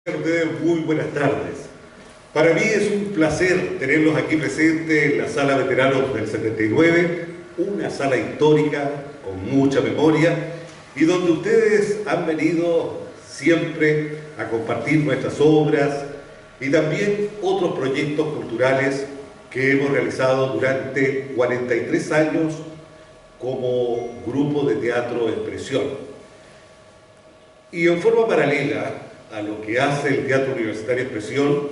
A ustedes muy buenas tardes. Para mí es un placer tenerlos aquí presentes en la Sala Veteranos del 79, una sala histórica con mucha memoria y donde ustedes han venido siempre a compartir nuestras obras y también otros proyectos culturales que hemos realizado durante 43 años como grupo de teatro Expresión. Y en forma paralela a lo que hace el Teatro Universitario Expresión,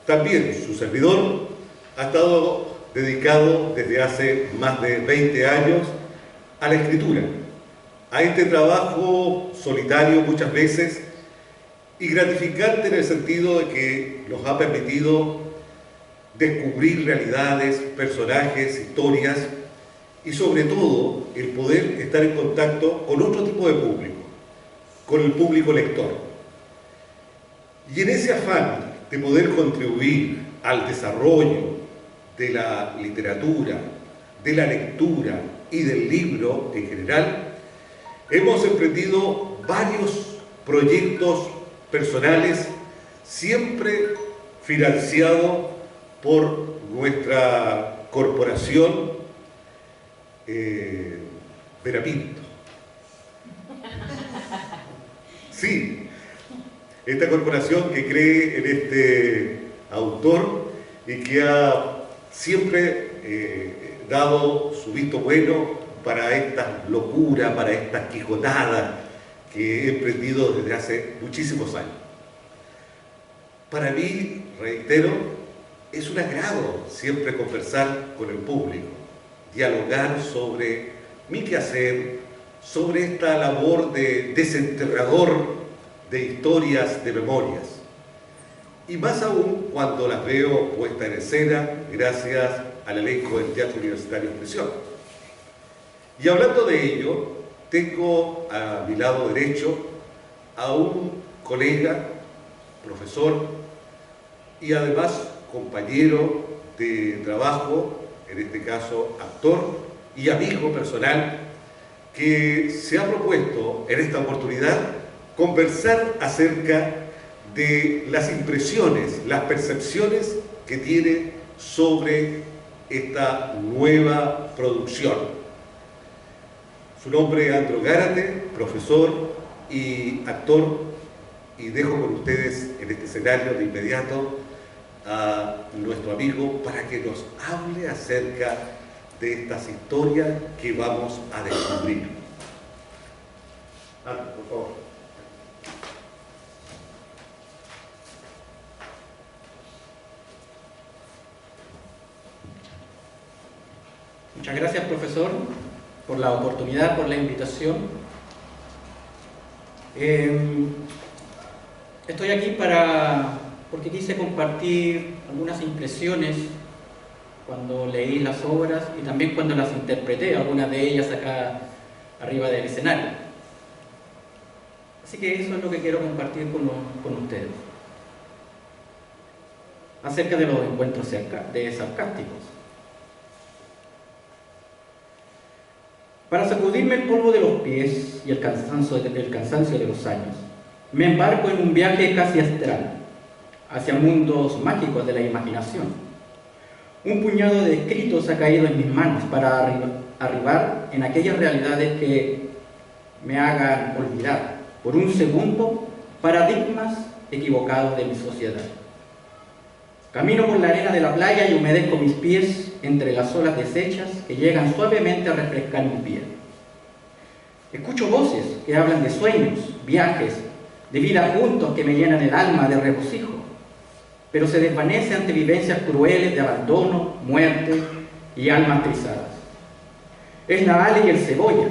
también su servidor ha estado dedicado desde hace más de 20 años a la escritura, a este trabajo solitario muchas veces y gratificante en el sentido de que nos ha permitido descubrir realidades, personajes, historias y sobre todo el poder estar en contacto con otro tipo de público, con el público lector. Y en ese afán de poder contribuir al desarrollo de la literatura, de la lectura y del libro en general, hemos emprendido varios proyectos personales, siempre financiados por nuestra corporación Verapinto. Sí. Esta corporación que cree en este autor y que ha siempre dado su visto bueno para estas locuras, para estas quijonadas que he emprendido desde hace muchísimos años. Para mí, reitero, es un agrado siempre conversar con el público, dialogar sobre mi quehacer, sobre esta labor de desenterrador de historias, de memorias. Y más aún cuando las veo puestas en escena gracias al elenco del Teatro Universitario Expresión. Y hablando de ello, tengo a mi lado derecho a un colega, profesor y además compañero de trabajo, en este caso actor y amigo personal, que se ha propuesto en esta oportunidad conversar acerca de las impresiones, las percepciones que tiene sobre esta nueva producción. Su nombre es Andro Gárate, profesor y actor, y dejo con ustedes en este escenario de inmediato a nuestro amigo para que nos hable acerca de estas historias que vamos a descubrir. Andro, por favor. Muchas gracias, profesor, por la oportunidad, por la invitación. Estoy aquí porque quise compartir algunas impresiones cuando leí las obras y también cuando las interpreté, algunas de ellas acá arriba del escenario. Así que eso es lo que quiero compartir con ustedes. Acerca de los encuentros sarcásticos. Para sacudirme el polvo de los pies y el cansancio de los años, me embarco en un viaje casi astral, hacia mundos mágicos de la imaginación. Un puñado de escritos ha caído en mis manos para arribar en aquellas realidades que me hagan olvidar, por un segundo, paradigmas equivocados de mi sociedad. Camino por la arena de la playa y humedezco mis pies entre las olas deshechas que llegan suavemente a refrescar mi piel. Escucho voces que hablan de sueños, viajes, de vida juntos que me llenan el alma de regocijo, pero se desvanece ante vivencias crueles de abandono, muerte y almas trizadas. Es la Ale y el Cebolla,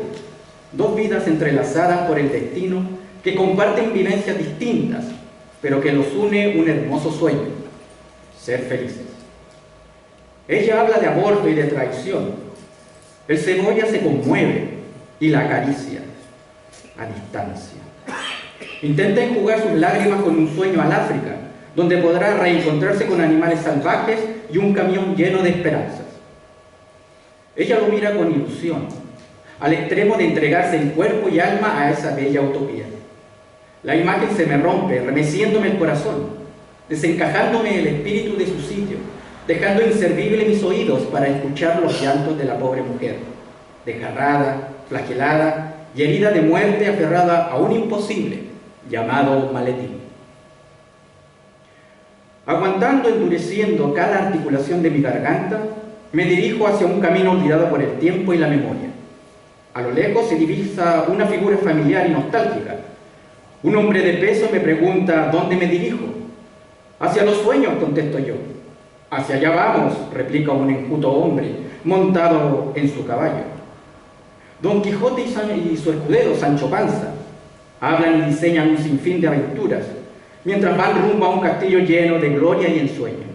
dos vidas entrelazadas por el destino que comparten vivencias distintas, pero que los une un hermoso sueño: ser felices. Ella habla de aborto y de traición. El Cebolla se conmueve y la acaricia a distancia. Intenta enjugar sus lágrimas con un sueño al África, donde podrá reencontrarse con animales salvajes y un camión lleno de esperanzas. Ella lo mira con ilusión, al extremo de entregarse en cuerpo y alma a esa bella utopía. La imagen se me rompe, remeciéndome el corazón, desencajándome el espíritu de su sitio, dejando inservibles mis oídos para escuchar los llantos de la pobre mujer, desgarrada, flagelada y herida de muerte, aferrada a un imposible llamado maletín. Aguantando, endureciendo cada articulación de mi garganta, me dirijo hacia un camino olvidado por el tiempo y la memoria. A lo lejos se divisa una figura familiar y nostálgica. Un hombre de peso me pregunta dónde me dirijo. Hacia los sueños, contesto yo. Hacia allá vamos, replica un enjuto hombre, montado en su caballo. Don Quijote y su escudero, Sancho Panza, hablan y diseñan un sinfín de aventuras, mientras van rumbo a un castillo lleno de gloria y ensueño.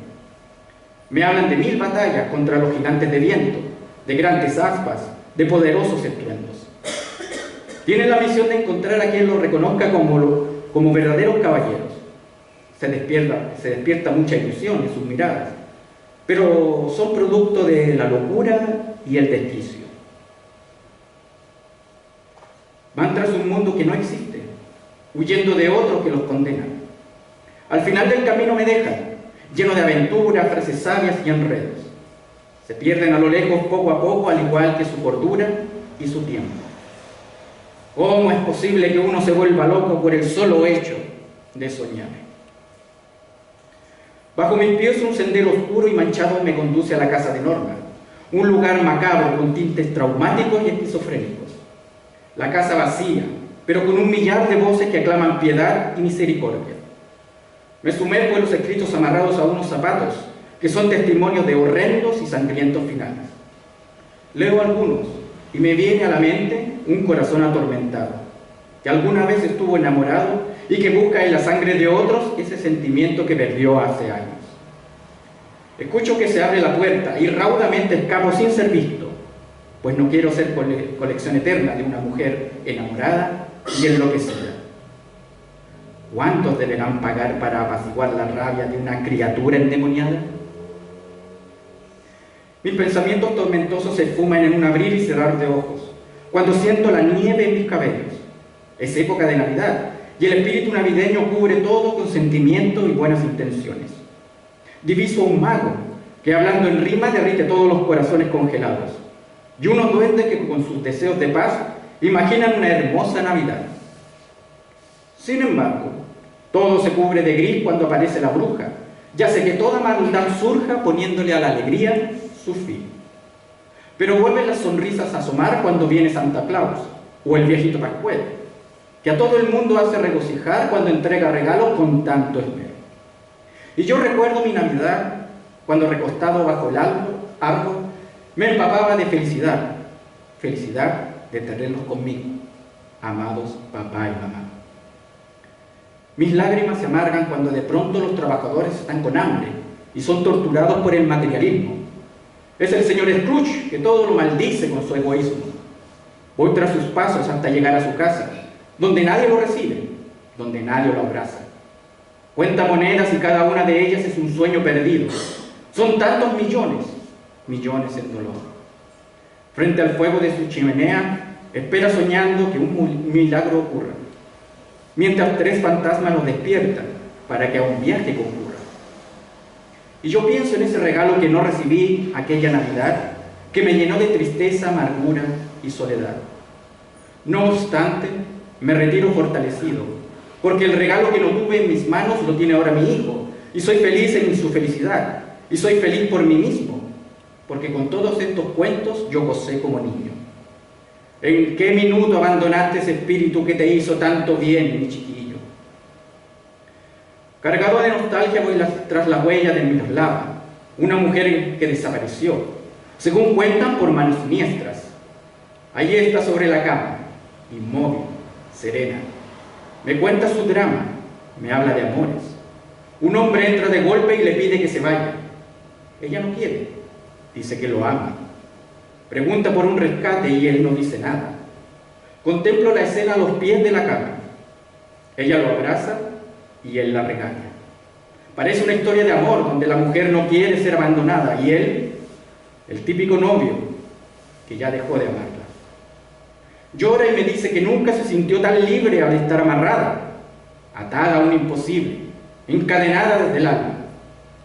Me hablan de 1000 batallas contra los gigantes de viento, de grandes aspas, de poderosos estruendos. Tienen la misión de encontrar a quien los reconozca como verdaderos caballeros. Se despierta mucha ilusión en sus miradas, pero son producto de la locura y el desquicio. Van tras un mundo que no existe, huyendo de otro que los condena. Al final del camino me dejan, lleno de aventuras, frases sabias y enredos. Se pierden a lo lejos poco a poco, al igual que su cordura y su tiempo. ¿Cómo es posible que uno se vuelva loco por el solo hecho de soñar? Bajo mis pies un sendero oscuro y manchado me conduce a la casa de Norma, un lugar macabro con tintes traumáticos y esquizofrénicos. La casa vacía, pero con un millar de voces que aclaman piedad y misericordia. Me sumerjo en los escritos amarrados a unos zapatos, que son testimonios de horrendos y sangrientos finales. Leo algunos, y me viene a la mente un corazón atormentado, que alguna vez estuvo enamorado y que busca en la sangre de otros ese sentimiento que perdió hace años. Escucho que se abre la puerta y raudamente escapo sin ser visto, pues no quiero ser colección eterna de una mujer enamorada y enloquecida. ¿Cuántos deberán pagar para apaciguar la rabia de una criatura endemoniada? Mis pensamientos tormentosos se esfuman en un abrir y cerrar de ojos, cuando siento la nieve en mis cabellos. Es época de Navidad, y el espíritu navideño cubre todo con sentimiento y buenas intenciones. Diviso a un mago, que hablando en rima derrite todos los corazones congelados, y unos duendes que con sus deseos de paz imaginan una hermosa Navidad. Sin embargo, todo se cubre de gris cuando aparece la bruja, y hace que toda maldad surja poniéndole a la alegría su fin. Pero vuelven las sonrisas a asomar cuando viene Santa Claus, o el viejito Pascual, que a todo el mundo hace regocijar cuando entrega regalos con tanto esmero. Y yo recuerdo mi Navidad, cuando recostado bajo el árbol, me empapaba de felicidad, felicidad de tenerlos conmigo, amados papá y mamá. Mis lágrimas se amargan cuando de pronto los trabajadores están con hambre y son torturados por el materialismo. Es el señor Scrooge que todo lo maldice con su egoísmo. Voy tras sus pasos hasta llegar a su casa, donde nadie lo recibe, donde nadie lo abraza. Cuenta monedas y cada una de ellas es un sueño perdido. Son tantos millones, millones en dolor. Frente al fuego de su chimenea, espera soñando que un milagro ocurra, mientras 3 fantasmas lo despiertan para que a un viaje concurra. Y yo pienso en ese regalo que no recibí aquella Navidad, que me llenó de tristeza, amargura y soledad. No obstante, me retiro fortalecido, porque el regalo que no tuve en mis manos lo tiene ahora mi hijo, y soy feliz en su felicidad, y soy feliz por mí mismo, porque con todos estos cuentos yo gocé como niño. ¿En qué minuto abandonaste ese espíritu que te hizo tanto bien, mi chiquillo? Cargado de nostalgia voy tras la huella de Miroslava, una mujer que desapareció, según cuentan por manos siniestras. Allí está sobre la cama, inmóvil, serena. Me cuenta su drama, me habla de amores. Un hombre entra de golpe y le pide que se vaya. Ella no quiere, dice que lo ama. Pregunta por un rescate y él no dice nada. Contemplo la escena a los pies de la cama. Ella lo abraza y él la regaña. Parece una historia de amor donde la mujer no quiere ser abandonada y él, el típico novio, que ya dejó de amarla. Llora y me dice que nunca se sintió tan libre al estar amarrada, atada a un imposible, encadenada desde el alma.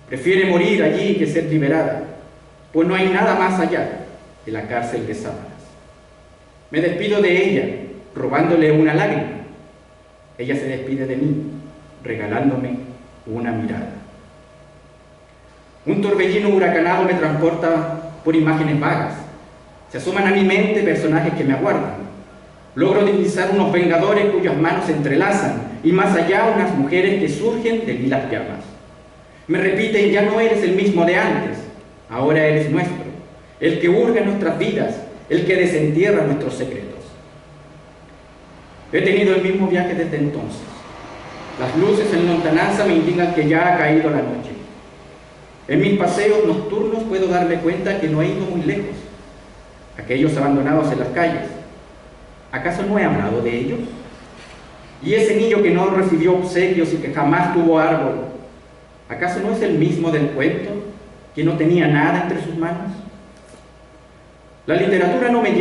Prefiere morir allí que ser liberada, pues no hay nada más allá de la cárcel de sábanas. Me despido de ella, robándole una lágrima. Ella se despide de mí, regalándome una mirada. Un torbellino huracanado me transporta por imágenes vagas. Se asoman a mi mente personajes que me aguardan. Logro divisar unos vengadores cuyas manos se entrelazan y más allá unas mujeres que surgen de lilas llamas. Me repiten: ya no eres el mismo de antes, ahora eres nuestro, el que hurga nuestras vidas, el que desentierra nuestros secretos. He tenido el mismo viaje desde entonces. Las luces en lontananza me indican que ya ha caído la noche. En mis paseos nocturnos puedo darme cuenta que no he ido muy lejos. Aquellos abandonados en las calles, ¿acaso no he hablado de ellos? Y ese niño que no recibió obsequios y que jamás tuvo árbol, ¿acaso no es el mismo del cuento, que no tenía nada entre sus manos? La literatura no me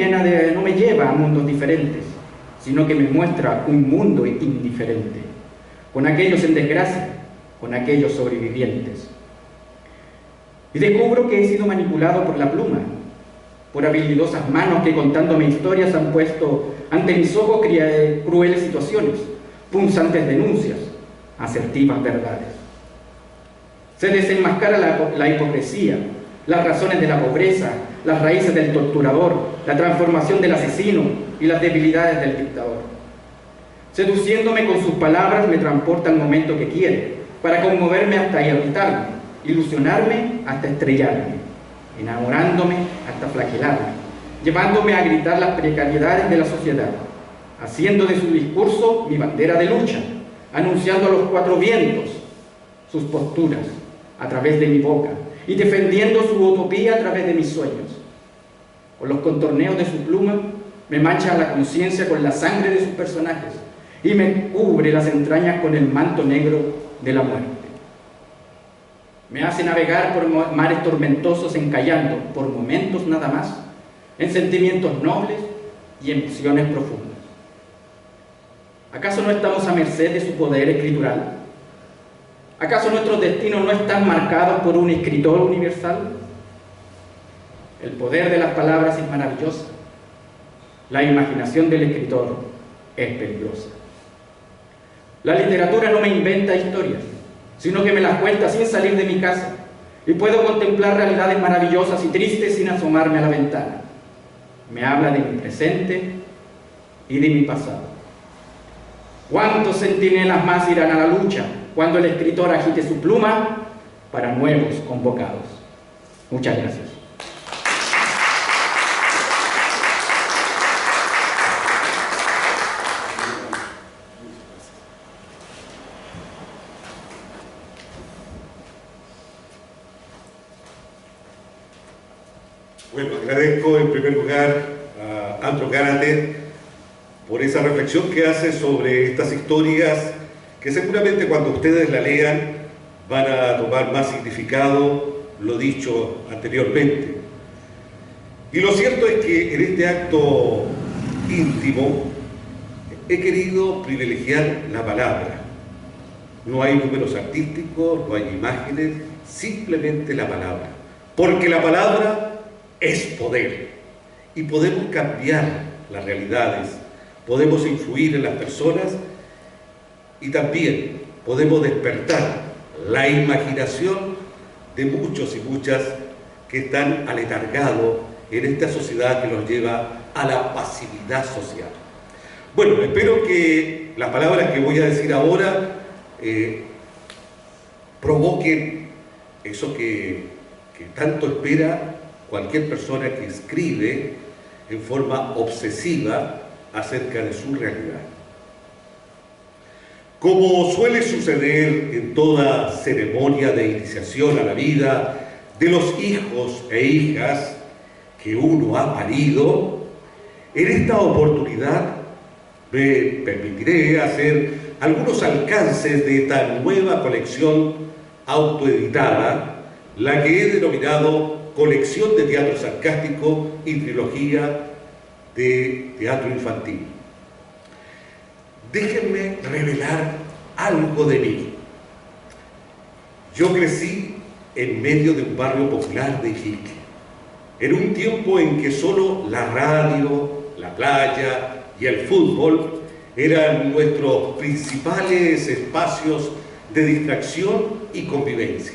lleva a mundos diferentes, sino que me muestra un mundo indiferente, con aquellos en desgracia, con aquellos sobrevivientes. Y descubro que he sido manipulado por la pluma, por habilidosas manos que contándome historias han puesto ante mis ojos crueles situaciones, punzantes denuncias, asertivas verdades. Se desenmascara la hipocresía, las razones de la pobreza, las raíces del torturador, la transformación del asesino y las debilidades del dictador. Seduciéndome con sus palabras me transporta al momento que quiere, para conmoverme hasta irritarme, ilusionarme hasta estrellarme, enamorándome hasta flagelarme, llevándome a gritar las precariedades de la sociedad, haciendo de su discurso mi bandera de lucha, anunciando a los cuatro vientos sus posturas a través de mi boca y defendiendo su utopía a través de mis sueños. Con los contorneos de su pluma me mancha la conciencia con la sangre de sus personajes y me cubre las entrañas con el manto negro de la muerte. Me hace navegar por mares tormentosos encallando, por momentos nada más, en sentimientos nobles y emociones profundas. ¿Acaso no estamos a merced de su poder escritural? ¿Acaso nuestros destinos no están marcados por un escritor universal? El poder de las palabras es maravilloso. La imaginación del escritor es peligrosa. La literatura no me inventa historias, sino que me las cuenta sin salir de mi casa, y puedo contemplar realidades maravillosas y tristes sin asomarme a la ventana. Me habla de mi presente y de mi pasado. ¿Cuántos centinelas más irán a la lucha cuando el escritor agite su pluma para nuevos convocados? Muchas gracias. Bueno, agradezco en primer lugar a Andró Gárate por esa reflexión que hace sobre estas historias que seguramente cuando ustedes la lean van a tomar más significado lo dicho anteriormente. Y lo cierto es que en este acto íntimo he querido privilegiar la palabra. No hay números artísticos, no hay imágenes, simplemente la palabra. Porque la palabra es poder y podemos cambiar las realidades, podemos influir en las personas y también podemos despertar la imaginación de muchos y muchas que están aletargados en esta sociedad que nos lleva a la pasividad social. Bueno, espero que las palabras que voy a decir ahora provoquen eso que tanto espera cualquier persona que escribe en forma obsesiva acerca de su realidad. Como suele suceder en toda ceremonia de iniciación a la vida de los hijos e hijas que uno ha parido, en esta oportunidad me permitiré hacer algunos alcances de esta nueva colección autoeditada, la que he denominado Colección de Teatro Sarcástico y Trilogía de Teatro Infantil. Déjenme revelar algo de mí. Yo crecí en medio de un barrio popular de Iquique, en un tiempo en que solo la radio, la playa y el fútbol eran nuestros principales espacios de distracción y convivencia.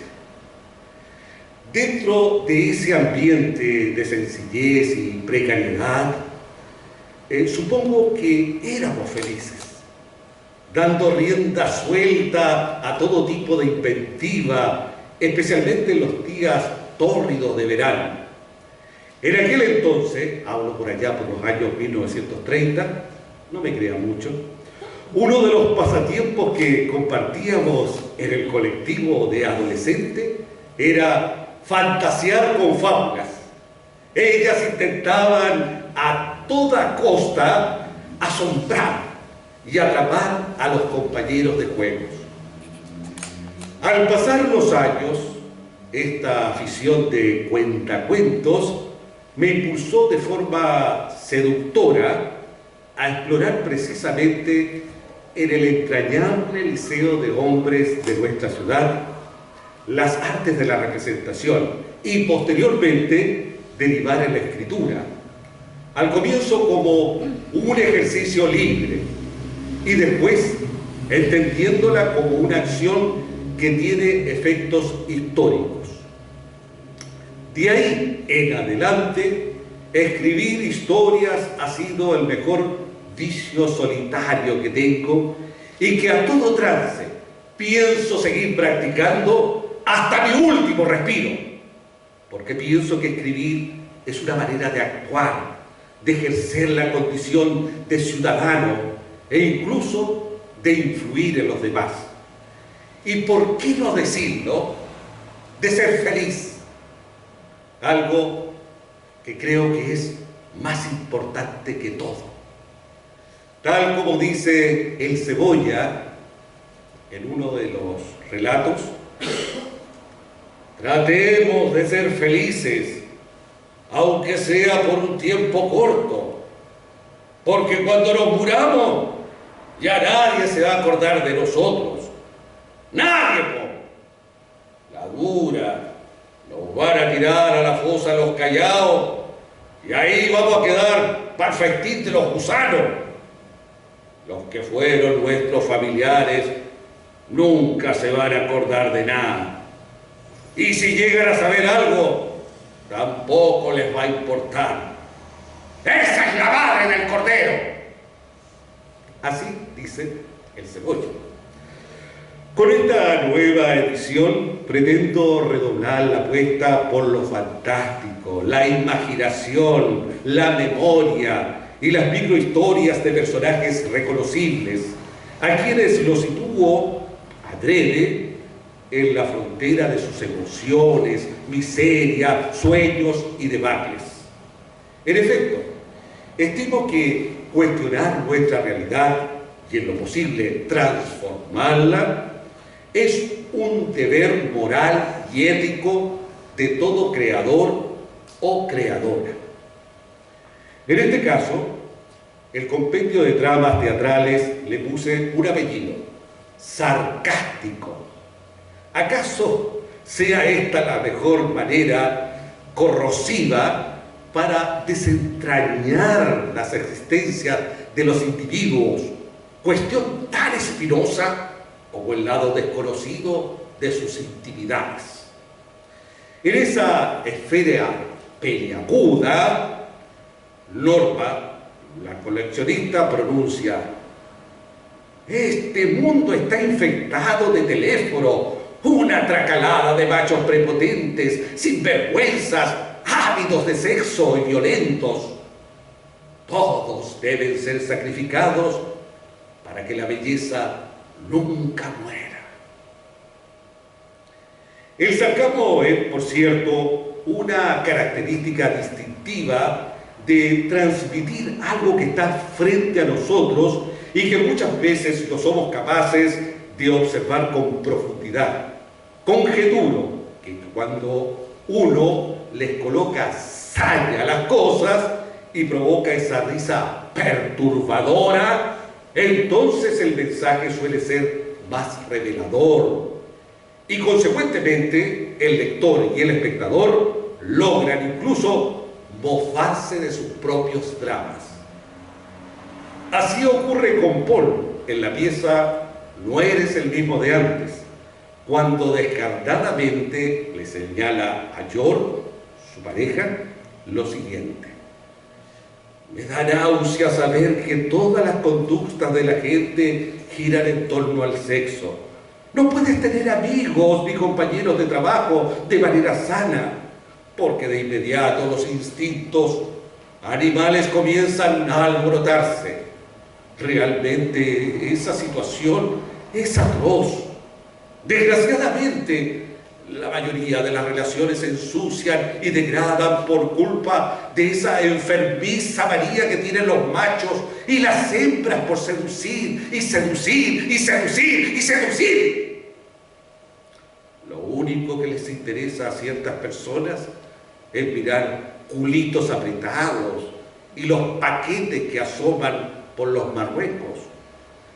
Dentro de ese ambiente de sencillez y precariedad, supongo que éramos felices, dando rienda suelta a todo tipo de inventiva, especialmente en los días tórridos de verano. En aquel entonces, hablo por allá por los años 1930, no me crean mucho, uno de los pasatiempos que compartíamos en el colectivo de adolescentes era fantasear con fábulas. Ellas intentaban a toda costa asombrar y atrapar a los compañeros de juegos. Al pasar los años, esta afición de cuentacuentos me impulsó de forma seductora a explorar precisamente en el entrañable liceo de hombres de nuestra ciudad las artes de la representación y posteriormente derivar en la escritura, al comienzo como un ejercicio libre y después entendiéndola como una acción que tiene efectos históricos. De ahí en adelante, escribir historias ha sido el mejor vicio solitario que tengo y que a todo trance pienso seguir practicando hasta mi último respiro, porque pienso que escribir es una manera de actuar, de ejercer la condición de ciudadano e incluso de influir en los demás. Y por qué no decirlo, de ser feliz, algo que creo que es más importante que todo. Tal como dice el Cebolla en uno de los relatos, tratemos de ser felices, aunque sea por un tiempo corto, porque cuando nos muramos, ya nadie se va a acordar de nosotros. ¡Nadie! La dura, nos van a tirar a la fosa de los Callaos y ahí vamos a quedar perfectitos los gusanos. Los que fueron nuestros familiares nunca se van a acordar de nada. Y si llegan a saber algo, tampoco les va a importar. ¡Esa es la madre del cordero! Así dice el Cebolla. Con esta nueva edición pretendo redoblar la apuesta por lo fantástico, la imaginación, la memoria y las microhistorias de personajes reconocibles, a quienes los sitúo adrede en la frontera de sus emociones, miseria, sueños y debacles. En efecto, estimo que cuestionar nuestra realidad y en lo posible transformarla es un deber moral y ético de todo creador o creadora. En este caso, el compendio de tramas teatrales le puse un apellido, sarcástico. ¿Acaso sea esta la mejor manera corrosiva para desentrañar las existencias de los individuos? Cuestión tan espinosa como el lado desconocido de sus intimidades. En esa esfera peliaguda, Norma, la coleccionista, pronuncia: este mundo está infectado de teléfono, una tracalada de machos prepotentes, sinvergüenzas, ávidos de sexo y violentos. Todos deben ser sacrificados para que la belleza nunca muera. El sarcasmo es, por cierto, una característica distintiva de transmitir algo que está frente a nosotros y que muchas veces no somos capaces de observar con profundidad. Conjeturo que cuando uno les coloca saña a las cosas y provoca esa risa perturbadora, entonces el mensaje suele ser más revelador, y consecuentemente el lector y el espectador logran incluso mofarse de sus propios dramas. Así ocurre con Paul en la pieza No eres el mismo de antes, cuando descarnadamente le señala a George, su pareja, lo siguiente: me da náusea saber que todas las conductas de la gente giran en torno al sexo. No puedes tener amigos ni compañeros de trabajo de manera sana, porque de inmediato los instintos animales comienzan a alborotarse. Realmente esa situación es atroz. Desgraciadamente, la mayoría de las relaciones se ensucian y degradan por culpa de esa enfermiza manía que tienen los machos y las hembras por seducir y seducir y seducir y seducir. Lo único que les interesa a ciertas personas es mirar culitos apretados y los paquetes que asoman por los marruecos.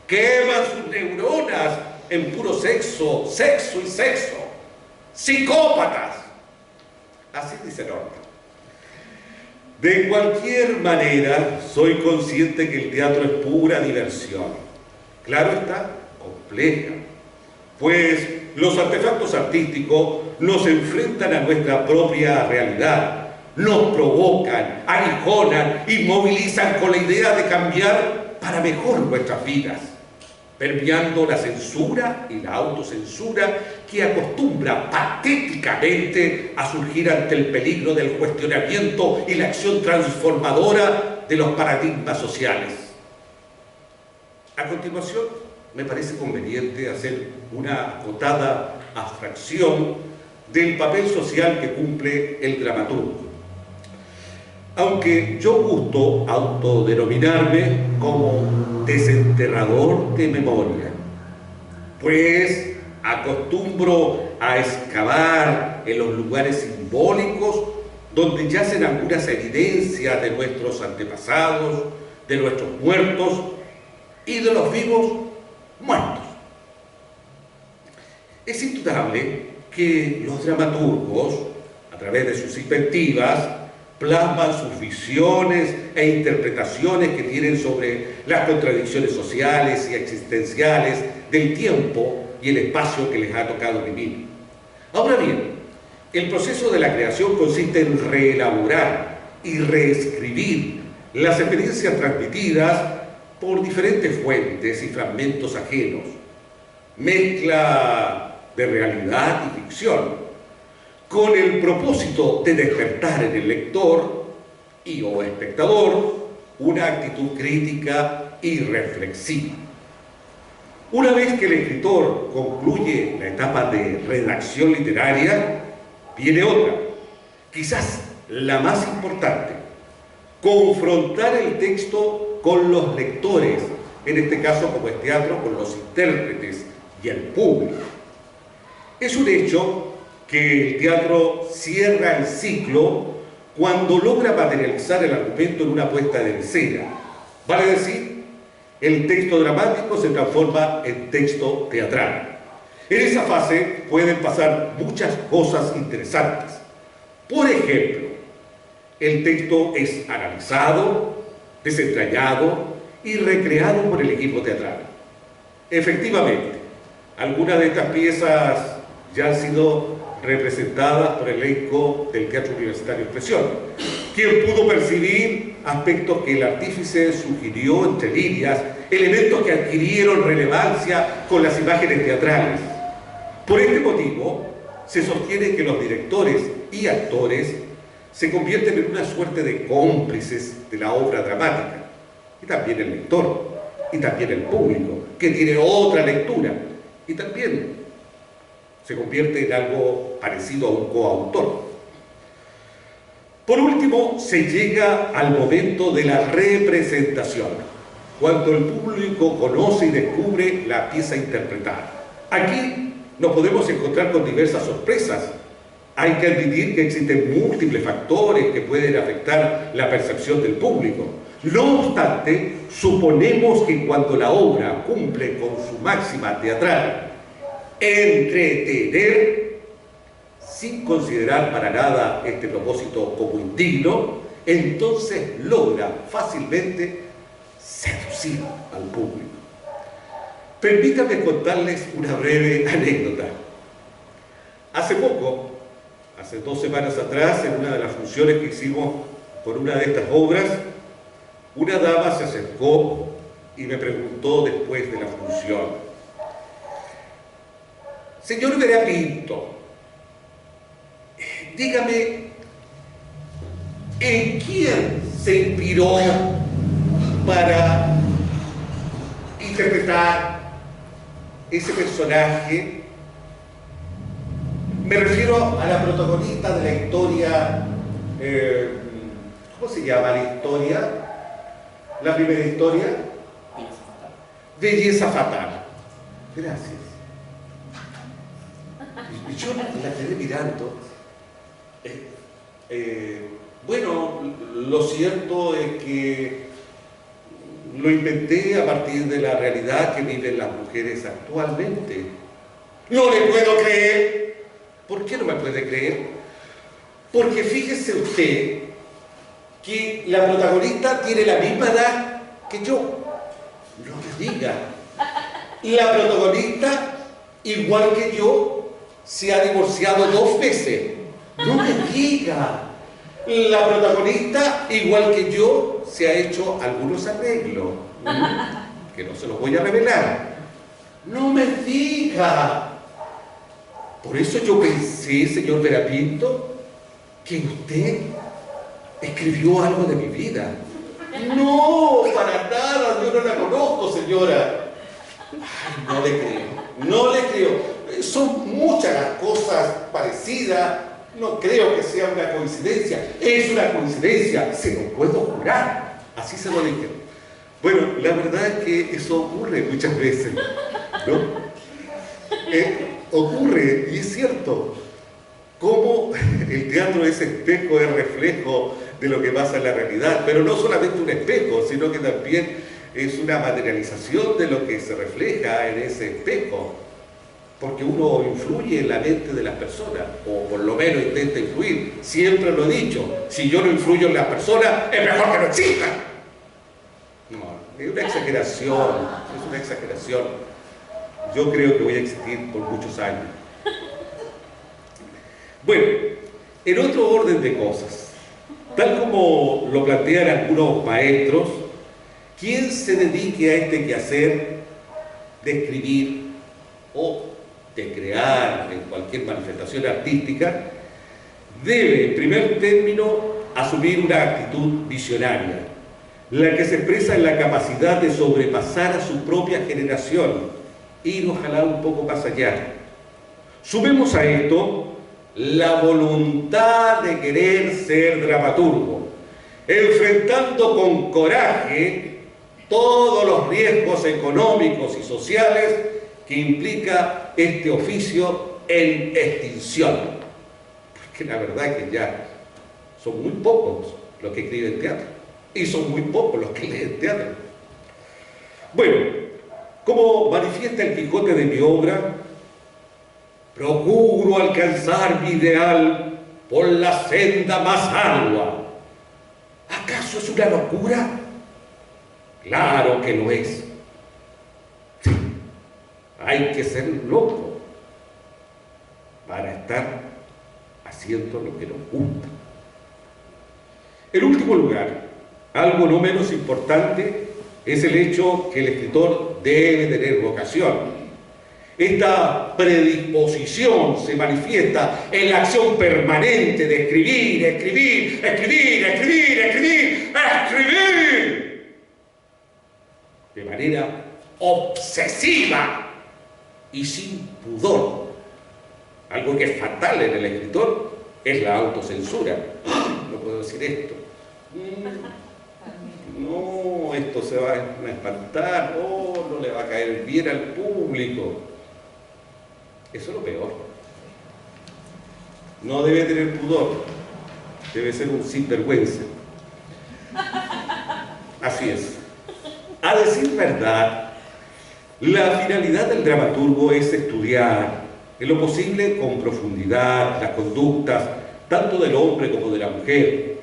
Queman sus neuronas en puro sexo, sexo y sexo. ¡Psicópatas! Así dice Norma. De cualquier manera, soy consciente que el teatro es pura diversión. Claro está, compleja, pues los artefactos artísticos nos enfrentan a nuestra propia realidad, nos provocan, aguijonan y movilizan con la idea de cambiar para mejor nuestras vidas, permeando la censura y la autocensura que acostumbra patéticamente a surgir ante el peligro del cuestionamiento y la acción transformadora de los paradigmas sociales. A continuación, me parece conveniente hacer una acotada abstracción del papel social que cumple el dramaturgo. Aunque yo gusto autodenominarme como desenterrador de memoria, pues acostumbro a excavar en los lugares simbólicos donde yacen algunas evidencias de nuestros antepasados, de nuestros muertos y de los vivos muertos. Es indudable que los dramaturgos, a través de sus inventivas, plasman sus visiones e interpretaciones que tienen sobre las contradicciones sociales y existenciales del tiempo y el espacio que les ha tocado vivir. Ahora bien, el proceso de la creación consiste en reelaborar y reescribir las experiencias transmitidas por diferentes fuentes y fragmentos ajenos, mezcla de realidad y ficción, con el propósito de despertar en el lector y o espectador una actitud crítica y reflexiva. Una vez que el escritor concluye la etapa de redacción literaria, viene otra, quizás la más importante: confrontar el texto con los lectores, en este caso, como es teatro, con los intérpretes y el público. Es un hecho que el teatro cierra el ciclo cuando logra materializar el argumento en una puesta en escena. Vale decir, el texto dramático se transforma en texto teatral. En esa fase pueden pasar muchas cosas interesantes. Por ejemplo, el texto es analizado, desentrañado y recreado por el equipo teatral. Efectivamente, algunas de estas piezas ya han sido representadas por el elenco del Teatro Universitario Expresión, quien pudo percibir aspectos que el artífice sugirió entre líneas, elementos que adquirieron relevancia con las imágenes teatrales. Por este motivo, se sostiene que los directores y actores se convierten en una suerte de cómplices de la obra dramática, y también el lector, y también el público, que tiene otra lectura, y también se convierte en algo parecido a un coautor. Por último, se llega al momento de la representación, cuando el público conoce y descubre la pieza interpretada. Aquí nos podemos encontrar con diversas sorpresas. Hay que admitir que existen múltiples factores que pueden afectar la percepción del público, No obstante, suponemos que cuando la obra cumple con su máxima teatral, entretener, sin considerar para nada este propósito como indigno, entonces logra fácilmente seducir al público. Permítanme contarles una breve anécdota. Hace poco, hace 2 semanas atrás, en una de las funciones que hicimos por una de estas obras, una dama se acercó y me preguntó después de la función: señor Vera Pinto, dígame, ¿en quién se inspiró para interpretar ese personaje? Me refiero a la protagonista de la historia, ¿cómo se llama la historia? La primera historia. Belleza Fatal. Gracias. Y yo la quedé mirando. Bueno, lo cierto es que lo inventé a partir de la realidad que viven las mujeres actualmente. No le puedo creer. ¿Por qué no me puede creer? Porque fíjese usted que la protagonista tiene la misma edad que yo. No me diga. La protagonista, igual que yo, se ha divorciado 2 veces. No me diga. La protagonista, igual que yo, se ha hecho algunos arreglos, que no se los voy a revelar. No me diga. Por eso yo pensé, señor Vera Pinto, que usted escribió algo de mi vida. No, para nada, yo no la conozco, señora. Ay, no le creo, no le creo. Son muchas las cosas parecidas. No creo que sea una coincidencia. Es una coincidencia, se lo puedo jurar. Así se lo dije. Bueno, la verdad es que eso ocurre muchas veces, ¿no? Ocurre, y es cierto, cómo el teatro es espejo, es reflejo de lo que pasa en la realidad, pero no solamente un espejo, sino que también es una materialización de lo que se refleja en ese espejo, porque uno influye en la mente de las personas, o por lo menos intenta influir. Siempre lo he dicho, si yo no influyo en las personas, es mejor que no existan. No, es una exageración, es una exageración. Yo creo que voy a existir por muchos años. Bueno, en otro orden de cosas, tal como lo plantean algunos maestros, quien se dedique a este quehacer de escribir o de crear en cualquier manifestación artística, debe, en primer término, asumir una actitud visionaria, la que se expresa en la capacidad de sobrepasar a su propia generación, ir ojalá un poco más allá. Sumemos a esto la voluntad de querer ser dramaturgo, enfrentando con coraje todos los riesgos económicos y sociales que implica este oficio en extinción. Porque la verdad es que ya son muy pocos los que escriben teatro y son muy pocos los que leen teatro. Bueno, como manifiesta el Quijote de mi obra, procuro alcanzar mi ideal por la senda más ardua. ¿Acaso es una locura? Claro que lo es. Sí, hay que ser loco para estar haciendo lo que nos gusta. En último lugar, algo no menos importante, es el hecho que el escritor debe tener vocación. Esta predisposición se manifiesta en la acción permanente de escribir, escribir, escribir, escribir, escribir, escribir, de manera obsesiva y sin pudor. Algo que es fatal en el escritor es la autocensura. No puedo decir esto. No, esto se va a espantar, no le va a caer bien al público. Eso es lo peor. No debe tener pudor, debe ser un sinvergüenza. Así es. A decir verdad, la finalidad del dramaturgo es estudiar, en lo posible con profundidad, las conductas, tanto del hombre como de la mujer.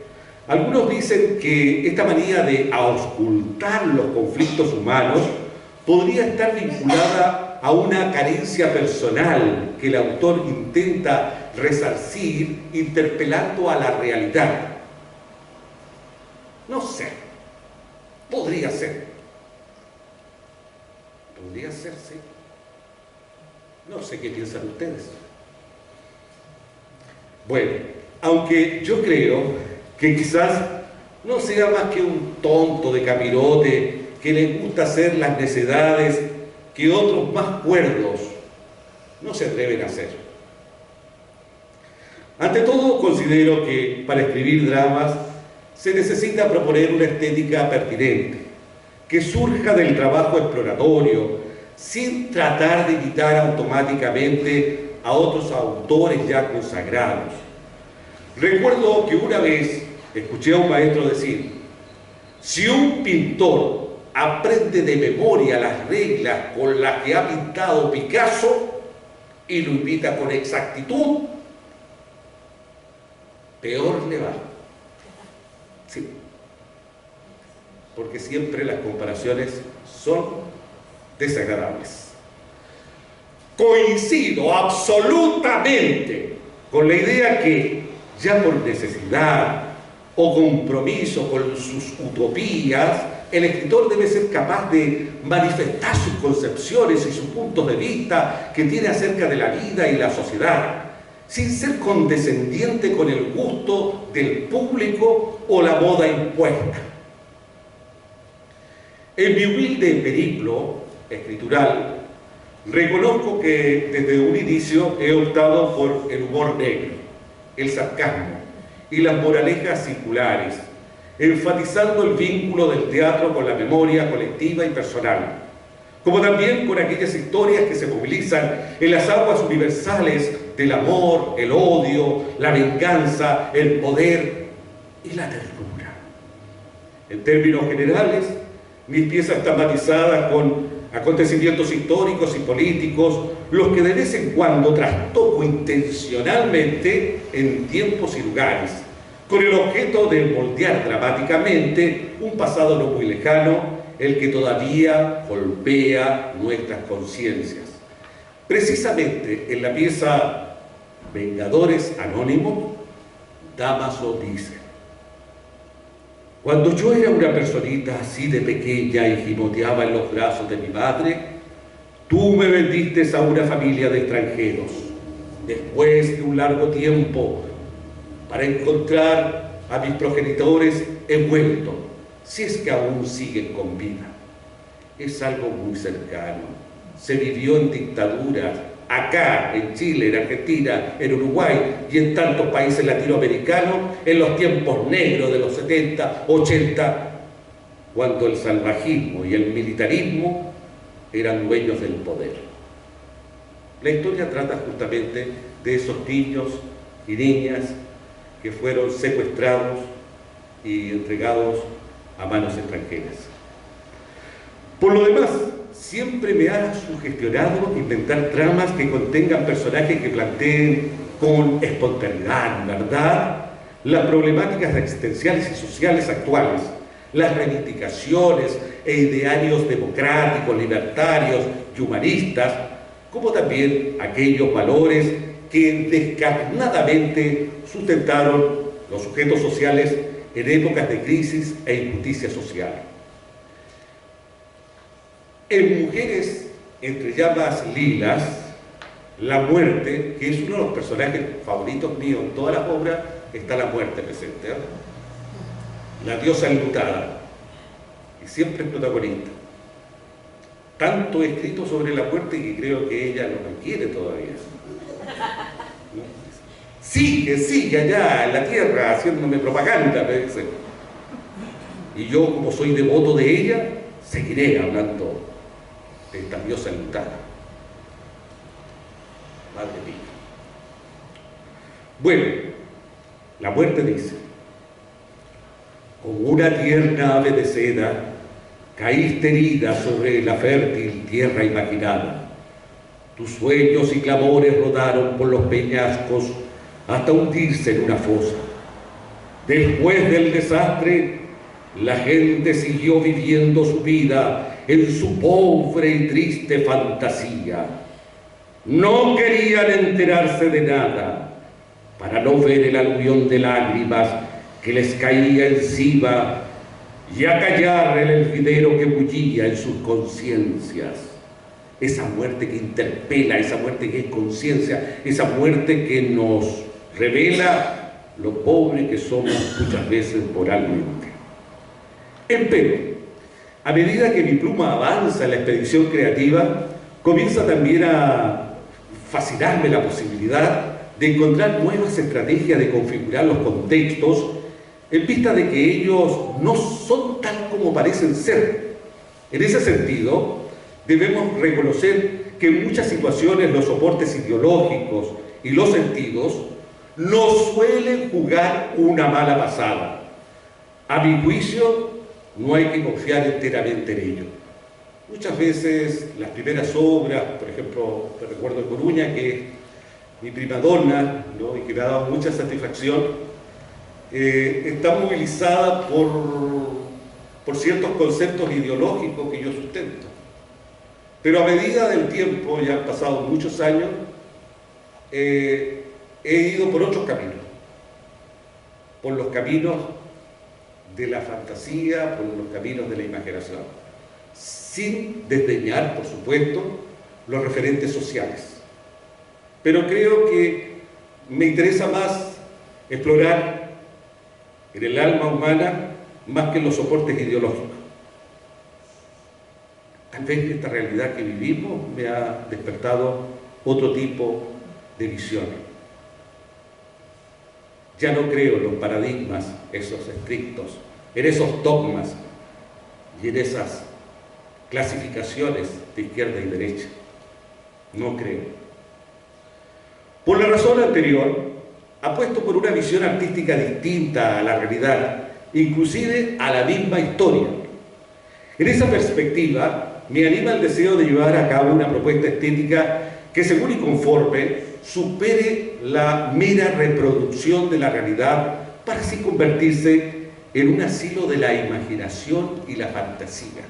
Algunos dicen que esta manía de auscultar los conflictos humanos podría estar vinculada a una carencia personal que el autor intenta resarcir interpelando a la realidad. No sé, podría ser. Podría ser, sí. No sé qué piensan ustedes. Bueno, aunque yo creo que quizás no sea más que un tonto de capirote que le gusta hacer las necedades que otros más cuerdos no se atreven a hacer. Ante todo, considero que para escribir dramas se necesita proponer una estética pertinente, que surja del trabajo exploratorio, sin tratar de imitar automáticamente a otros autores ya consagrados. Recuerdo que una vez escuché a un maestro decir: si un pintor aprende de memoria las reglas con las que ha pintado Picasso y lo imita con exactitud, peor le va. Sí. Porque siempre las comparaciones son desagradables. Coincido absolutamente con la idea que, ya por necesidad o compromiso con sus utopías, el escritor debe ser capaz de manifestar sus concepciones y sus puntos de vista que tiene acerca de la vida y la sociedad, sin ser condescendiente con el gusto del público o la moda impuesta. En mi humilde periplo escritural, reconozco que desde un inicio he optado por el humor negro, el sarcasmo y las moralejas circulares, enfatizando el vínculo del teatro con la memoria colectiva y personal, como también con aquellas historias que se movilizan en las aguas universales del amor, el odio, la venganza, el poder y la ternura. En términos generales, mis piezas están matizadas con acontecimientos históricos y políticos, los que de vez en cuando trastoco intencionalmente en tiempos y lugares, con el objeto de moldear dramáticamente un pasado no muy lejano, el que todavía golpea nuestras conciencias. Precisamente en la pieza Vengadores Anónimos, Dámaso dice: cuando yo era una personita así de pequeña y gimoteaba en los brazos de mi madre, tú me vendiste a una familia de extranjeros. Después de un largo tiempo, para encontrar a mis progenitores, he vuelto, si es que aún siguen con vida. Es algo muy cercano. Se vivió en dictaduras, acá, en Chile, en Argentina, en Uruguay y en tantos países latinoamericanos, en los tiempos negros de los 70, 80, cuando el salvajismo y el militarismo eran dueños del poder. La historia trata justamente de esos niños y niñas que fueron secuestrados y entregados a manos extranjeras. Por lo demás, siempre me ha sugestionado inventar tramas que contengan personajes que planteen con espontaneidad, ¿verdad?, las problemáticas existenciales y sociales actuales, las reivindicaciones e idearios democráticos, libertarios y humanistas, como también aquellos valores que descarnadamente sustentaron los sujetos sociales en épocas de crisis e injusticia social. En Mujeres entre llamas lilas, la muerte, que es uno de los personajes favoritos míos en todas las obras, está la muerte presente, ¿eh? La diosa enlutada, y siempre es protagonista. Tanto he escrito sobre la muerte que creo que ella lo requiere todavía. ¿No? Sigue allá en la tierra haciéndome propaganda, me dice. Y yo, como soy devoto de ella, seguiré hablando de esta diosa enlutada. Madre mía. Bueno, la muerte dice: como Como una tierna ave de seda, caíste herida sobre la fértil tierra imaginada. Tus sueños y clamores rodaron por los peñascos hasta hundirse en una fosa. Después del desastre, la gente siguió viviendo su vida en su pobre y triste fantasía. No querían enterarse de nada para no ver el aluvión de lágrimas que les caía encima y acallar el hervidero que bullía en sus conciencias. Esa muerte que interpela, esa muerte que es conciencia, esa muerte que nos revela lo pobre que somos muchas veces moralmente. Empero, a medida que mi pluma avanza en la expedición creativa, comienza también a fascinarme la posibilidad de encontrar nuevas estrategias de configurar los contextos en vista de que ellos no son tal como parecen ser. En ese sentido, debemos reconocer que en muchas situaciones los soportes ideológicos y los sentidos nos suelen jugar una mala pasada. A mi juicio, no hay que confiar enteramente en ello. Muchas veces las primeras obras, por ejemplo, te recuerdo de Coruña, que es mi prima donna, ¿no? Y que me ha dado mucha satisfacción, está movilizada por ciertos conceptos ideológicos que yo sustento. Pero a medida del tiempo, ya han pasado muchos años, he ido por otros caminos, por los caminos de la fantasía, por los caminos de la imaginación, sin desdeñar, por supuesto, los referentes sociales. Pero creo que me interesa más explorar en el alma humana más que en los soportes ideológicos. Tal vez esta realidad que vivimos me ha despertado otro tipo de visiones. Ya no creo en los paradigmas, esos estrictos, en esos dogmas y en esas clasificaciones de izquierda y derecha. No creo. Por la razón anterior, apuesto por una visión artística distinta a la realidad, inclusive a la misma historia. En esa perspectiva, me anima el deseo de llevar a cabo una propuesta estética que, según y conforme, supere la mera reproducción de la realidad para así convertirse en un asilo de la imaginación y la fantasía.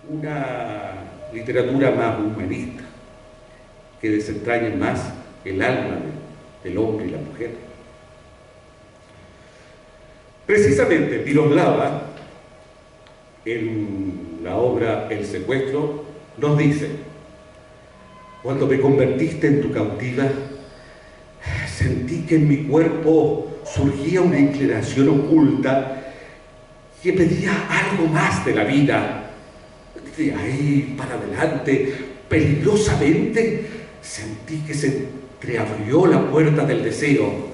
Una literatura más humanista, que desentrañe más el alma del hombre y la mujer. Precisamente Miroslava, en la obra El secuestro, nos dice: cuando me convertiste en tu cautiva, sentí que en mi cuerpo surgía una inclinación oculta que pedía algo más de la vida. De ahí para adelante, peligrosamente, sentí que se entreabrió la puerta del deseo.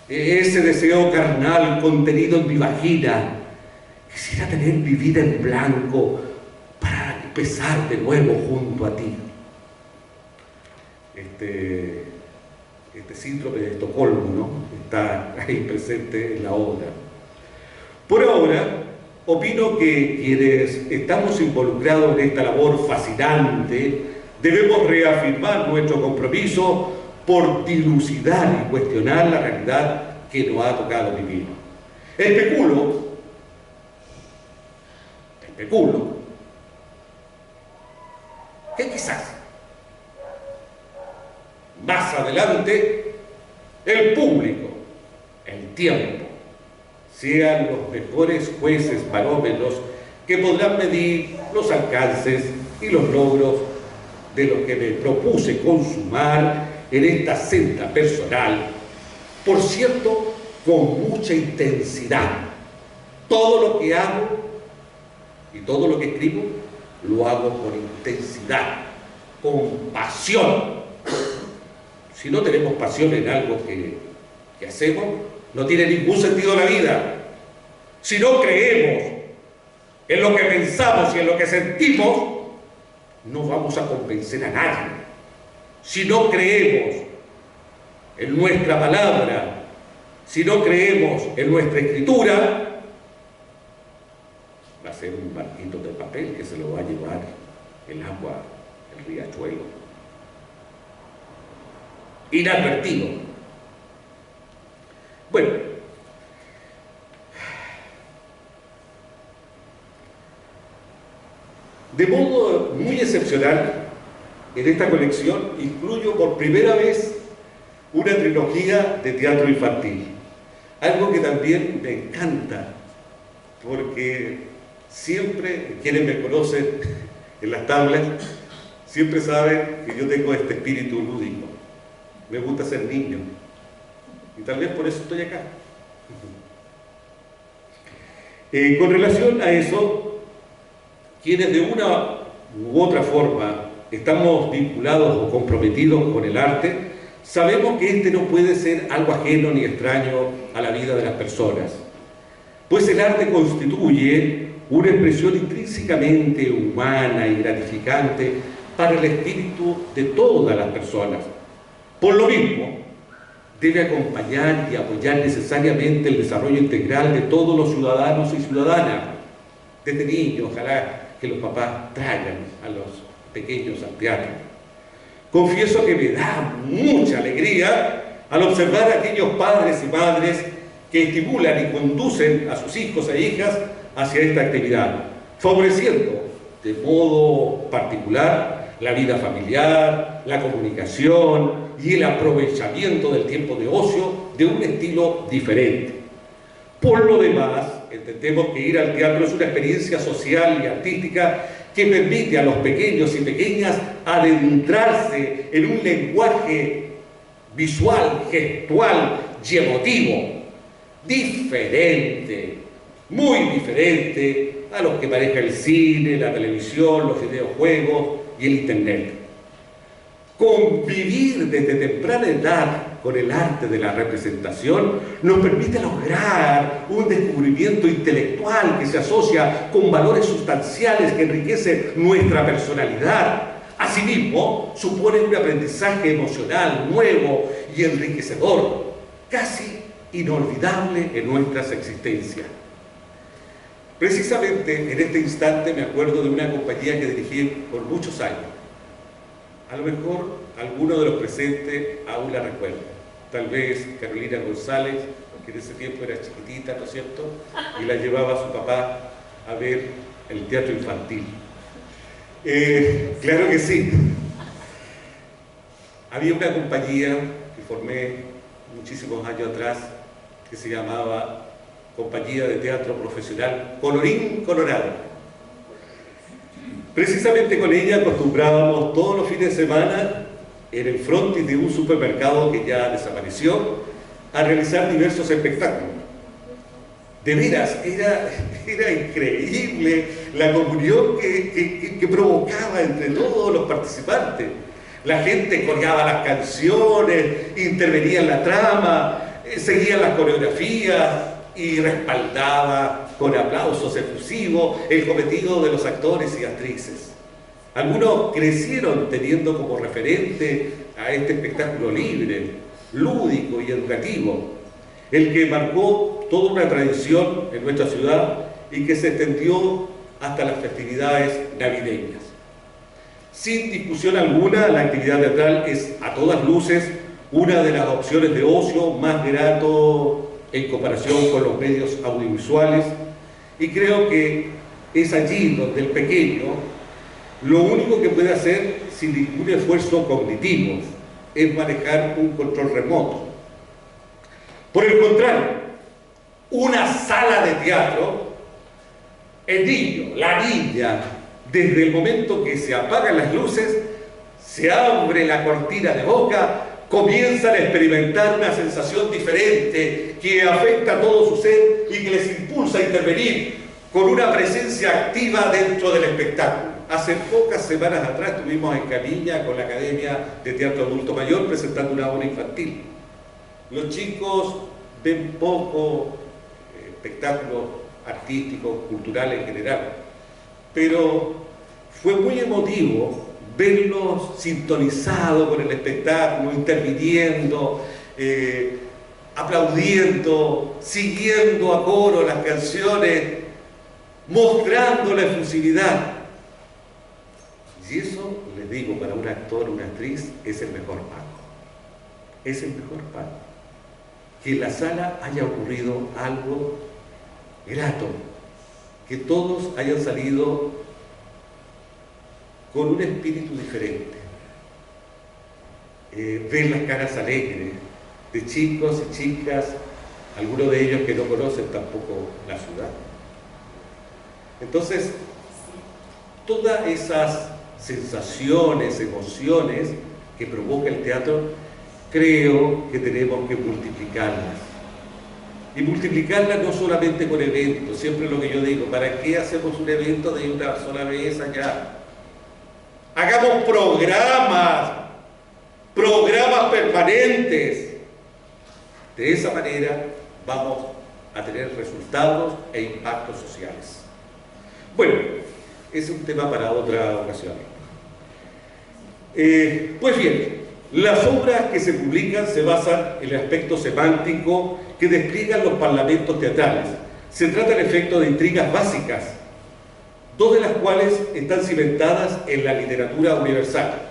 Ese deseo carnal contenido en mi vagina. Quisiera tener mi vida en blanco para empezar de nuevo junto a ti. Este síndrome de Estocolmo, ¿no?, está ahí presente en la obra. Por ahora, opino que quienes estamos involucrados en esta labor fascinante debemos reafirmar nuestro compromiso por dilucidar y cuestionar la realidad que nos ha tocado vivir. Especulo que quizás más adelante el público, el tiempo, sean los mejores jueces barómetros que podrán medir los alcances y los logros de lo que me propuse consumar en esta senda personal, por cierto, con mucha intensidad. Todo lo que hago y todo lo que escribo, lo hago con intensidad, con pasión. Si no tenemos pasión en algo que hacemos, no tiene ningún sentido la vida. Si no creemos en lo que pensamos y en lo que sentimos, no vamos a convencer a nadie. Si no creemos en nuestra palabra, Si no creemos en nuestra escritura, va a ser un barquito de papel que se lo va a llevar el agua, el riachuelo. Inadvertido. Bueno, de modo muy excepcional, en esta colección incluyo por primera vez una trilogía de teatro infantil. Algo que también me encanta, porque siempre, quienes me conocen en las tablas, siempre saben que yo tengo este espíritu lúdico. Me gusta ser niño. Y tal vez por eso estoy acá. Con relación a eso, quienes de una u otra forma estamos vinculados o comprometidos con el arte, sabemos que este no puede ser algo ajeno ni extraño a la vida de las personas, pues el arte constituye una expresión intrínsecamente humana y gratificante para el espíritu de todas las personas. Por lo mismo, debe acompañar y apoyar necesariamente el desarrollo integral de todos los ciudadanos y ciudadanas. Desde niños, ojalá que los papás traigan a los pequeños al teatro. Confieso que me da mucha alegría al observar a aquellos padres y madres que estimulan y conducen a sus hijos e hijas hacia esta actividad, favoreciendo de modo particular la vida familiar, la comunicación y el aprovechamiento del tiempo de ocio de un estilo diferente. Por lo demás, entendemos que ir al teatro es una experiencia social y artística que permite a los pequeños y pequeñas adentrarse en un lenguaje visual, gestual y emotivo diferente, muy diferente a los que maneja el cine, la televisión, los videojuegos y el internet. Convivir desde temprana edad con el arte de la representación nos permite lograr un descubrimiento intelectual que se asocia con valores sustanciales que enriquecen nuestra personalidad. Asimismo, supone un aprendizaje emocional nuevo y enriquecedor, casi inolvidable en nuestras existencias. Precisamente en este instante me acuerdo de una compañía que dirigí por muchos años. A lo mejor alguno de los presentes aún la recuerda. Tal vez Carolina González, que en ese tiempo era chiquitita, ¿no es cierto? Y la llevaba a su papá a ver el teatro infantil. Claro que sí. Había una compañía que formé muchísimos años atrás que se llamaba Compañía de Teatro Profesional Colorín Colorado. Precisamente con ella acostumbrábamos todos los fines de semana en el frontis de un supermercado que ya desapareció a realizar diversos espectáculos. De veras, era increíble la comunión que provocaba entre todos los participantes. La gente coreaba las canciones, intervenía en la trama, seguía las coreografías y respaldaba con aplausos efusivos el cometido de los actores y actrices. Algunos crecieron teniendo como referente a este espectáculo libre, lúdico y educativo, el que marcó toda una tradición en nuestra ciudad y que se extendió hasta las festividades navideñas. Sin discusión alguna, la actividad teatral es a todas luces una de las opciones de ocio más grato en comparación con los medios audiovisuales, y creo que es allí donde el pequeño lo único que puede hacer sin ningún esfuerzo cognitivo es manejar un control remoto. Por el contrario, una sala de teatro, el niño, la niña, desde el momento que se apagan las luces, se abre la cortina de boca, comienzan a experimentar una sensación diferente que afecta a todo su ser y que les impulsa a intervenir con una presencia activa dentro del espectáculo. Hace pocas semanas atrás estuvimos en Camilla con la Academia de Teatro Adulto Mayor presentando una obra infantil. Los chicos ven poco espectáculos artísticos, culturales en general, pero fue muy emotivo verlos sintonizados con el espectáculo, interviniendo, aplaudiendo, siguiendo a coro las canciones, mostrando la efusividad. Y eso, les digo, para un actor, una actriz, es el mejor pago. Es el mejor pago. Que en la sala haya ocurrido algo grato, que todos hayan salido con un espíritu diferente. Ver las caras alegres de chicos y chicas, algunos de ellos que no conocen tampoco la ciudad. Entonces, todas esas sensaciones, emociones que provoca el teatro, creo que tenemos que multiplicarlas. Y multiplicarlas no solamente con eventos, siempre lo que yo digo, ¿para qué hacemos un evento de una sola vez allá? Hagamos programas permanentes. De esa manera vamos a tener resultados e impactos sociales. Bueno, ese es un tema para otra ocasión. Pues bien, las obras que se publican se basan en el aspecto semántico que despliegan los parlamentos teatrales. Se trata en efecto de intrigas básicas, dos de las cuales están cimentadas en la literatura universal.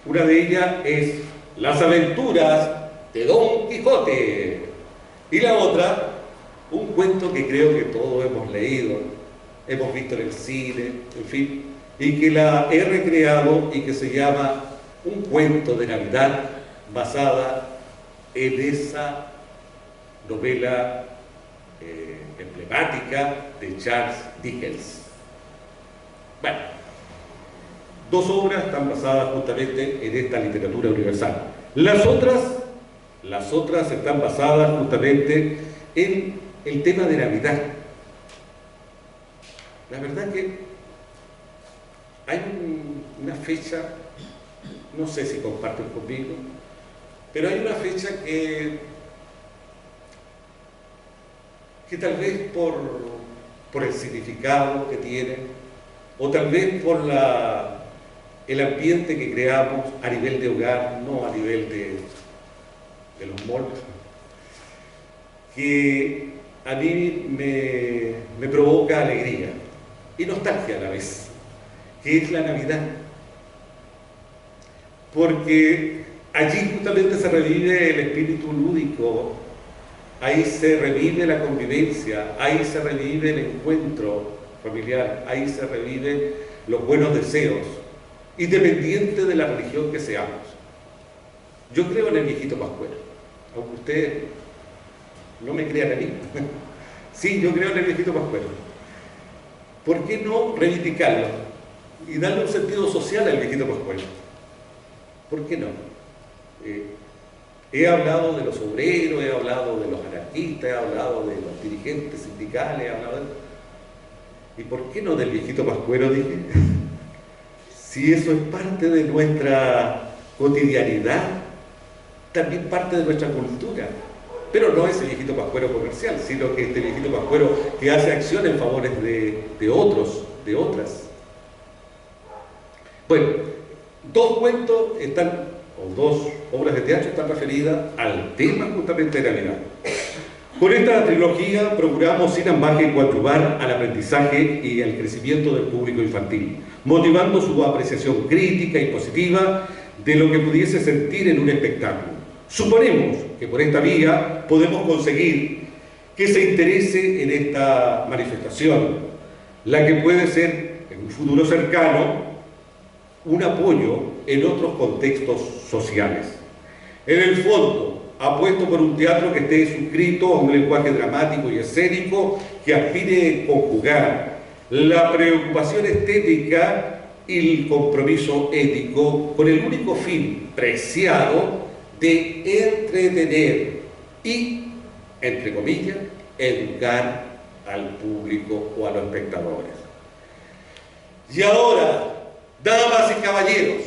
Una de ellas es Las aventuras de Don Quijote, y la otra, un cuento que creo que todos hemos leído, hemos visto en el cine, en fin, y que la he recreado y que se llama Un cuento de Navidad, basada en esa novela emblemática de Charles Dickens. Bueno, dos obras están basadas justamente en esta literatura universal. Las otras están basadas justamente en el tema de Navidad. La verdad que hay una fecha, no sé si comparten conmigo, pero hay una fecha que tal vez por el significado que tiene, o tal vez por el ambiente que creamos a nivel de hogar, no a nivel de los moldes, que a mí me provoca alegría y nostalgia a la vez, que es la Navidad. Porque allí justamente se revive el espíritu lúdico, ahí se revive la convivencia, ahí se revive el encuentro familiar, ahí se reviven los buenos deseos, independiente de la religión que seamos. Yo creo en el viejito pascuero, aunque ustedes no me crean a mí. Sí, yo creo en el viejito pascuero. ¿Por qué no reivindicarlo y darle un sentido social al viejito pascuero? ¿Por qué no? He hablado de los obreros, he hablado de los anarquistas, he hablado de los dirigentes sindicales, he hablado de... ¿Y por qué no del viejito pascuero, dije? Si eso es parte de nuestra cotidianidad, también parte de nuestra cultura. Pero no ese viejito pascuero comercial, sino que este viejito pascuero que hace acción en favor de otros, de otras. Bueno, dos cuentos están, o dos obras de teatro están referidas al tema justamente de Navidad. Con esta trilogía procuramos sin ambaje coadyuvar al aprendizaje y al crecimiento del público infantil, motivando su apreciación crítica y positiva de lo que pudiese sentir en un espectáculo. Suponemos que por esta vía podemos conseguir que se interese en esta manifestación, la que puede ser, en un futuro cercano, un apoyo en otros contextos sociales. En el fondo, apuesto por un teatro que esté suscrito a un lenguaje dramático y escénico que aspire a conjugar la preocupación estética y el compromiso ético con el único fin preciado de entretener y, entre comillas, educar al público o a los espectadores. Y ahora, damas y caballeros,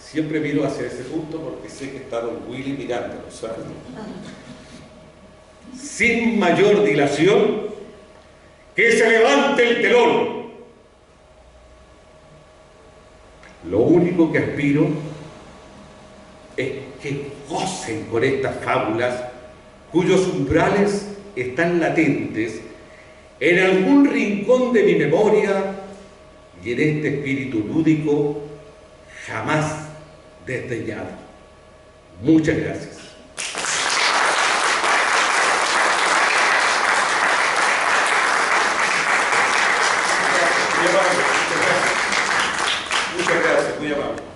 siempre miro hacia ese punto porque sé que está don Willy mirándonos, ¿sabes? Sin mayor dilación, que se levante el telón. Lo único que aspiro es que gocen con estas fábulas cuyos umbrales están latentes en algún rincón de mi memoria y en este espíritu lúdico jamás desdeñado. Muchas gracias. Muchas gracias, muy amable.